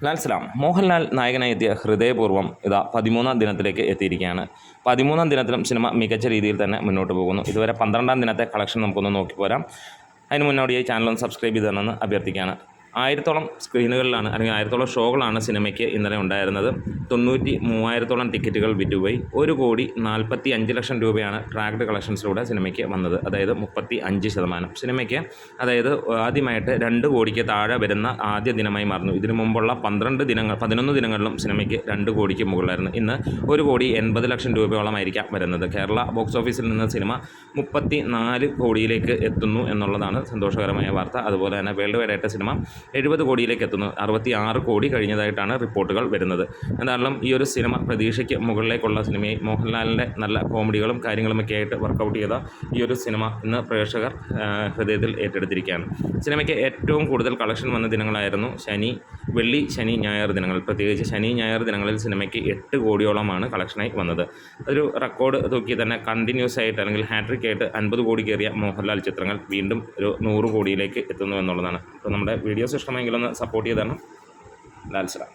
ലാൽസലാം മോഹൻലാൽ നായകനായി എത്തിയ ഹൃദയപൂർവ്വം ഇതാ 13ാം ദിനത്തിലേക്ക് എത്തിയിരിക്കുകയാണ്. 13ാം ദിനത്തിലും സിനിമ മികച്ച രീതിയിൽ തന്നെ മുന്നോട്ട് പോകുന്നു. ഇതുവരെ 12ാം ദിനത്തെ കളക്ഷൻ നമുക്കൊന്ന് നോക്കിപ്പോരാം. അതിന് മുന്നോടിയായി ചാനലൊന്ന് സബ്സ്ക്രൈബ് ചെയ്ത് തന്നെന്ന് അഭ്യർത്ഥിക്കുകയാണ്. 1000-ഓളം സ്ക്രീനുകളിലാണ് അല്ലെങ്കിൽ 1000-ഓളം ഷോകളാണ് സിനിമയ്ക്ക് ഇന്നലെ ഉണ്ടായിരുന്നത്. 93,000-ഓളം ടിക്കറ്റുകൾ വിറ്റുപോയി. 1,45,00,000 രൂപയാണ് ട്രാക്ഡ് കളക്ഷൻസിലൂടെ സിനിമയ്ക്ക് വന്നത്. അതായത് 35%. സിനിമയ്ക്ക് അതായത് ആദ്യമായിട്ട് 2 കോടിക്ക് താഴെ വരുന്ന ആദ്യ ദിനമായി മാറുന്നു. ഇതിനു മുമ്പുള്ള 11 ദിനങ്ങളിലും സിനിമയ്ക്ക് 2 കോടിക്ക് മുകളിലായിരുന്നു. ഇന്ന് 1,80,00,000 രൂപയോളമായിരിക്കാം വരുന്നത്. കേരള ബോക്സ് ഓഫീസിൽ നിന്ന് സിനിമ 34 കോടിയിലേക്ക് എത്തുന്നു എന്നുള്ളതാണ് സന്തോഷകരമായ വാർത്ത. അതുപോലെ തന്നെ വേൾഡ് വൈഡായിട്ട് സിനിമ 70 കോടിയിലേക്ക് എത്തുന്നു. 66 കോടി കഴിഞ്ഞതായിട്ടാണ് റിപ്പോർട്ടുകൾ വരുന്നത്. എന്തായാലും ഈ ഒരു സിനിമ പ്രതീക്ഷയ്ക്ക് മുകളിലേക്കുള്ള സിനിമയെ മോഹൻലാലിൻ്റെ നല്ല കോമഡികളും കാര്യങ്ങളുമൊക്കെ ആയിട്ട് വർക്കൗട്ട് ചെയ്ത ഈ ഒരു സിനിമ ഇന്ന് പ്രേക്ഷകർ ഹൃദയത്തിൽ ഏറ്റെടുത്തിരിക്കുകയാണ്. സിനിമയ്ക്ക് ഏറ്റവും കൂടുതൽ കളക്ഷൻ വന്ന ദിനങ്ങളായിരുന്നു വെള്ളി, ശനി, ഞായർ ദിനങ്ങൾ. പ്രത്യേകിച്ച് ശനി, ഞായർ ദിനങ്ങളിൽ സിനിമയ്ക്ക് 8 കോടിയോളമാണ് കളക്ഷനായി വന്നത്. അതൊരു റെക്കോർഡ് തൂക്കി തന്നെ കണ്ടിന്യൂസ് ആയിട്ട് അല്ലെങ്കിൽ ഹാട്രിക് ആയിട്ട് 50 കോടി കയറിയ മോഹൻലാൽ ചിത്രങ്ങൾ വീണ്ടും ഒരു 100 കോടിയിലേക്ക് എത്തുന്നു എന്നുള്ളതാണ്. അപ്പോൾ നമ്മുടെ വീഡിയോസ് ഇഷ്ടമെങ്കിലൊന്ന് സപ്പോർട്ട് ചെയ്താണ്. ലാൽസലാം.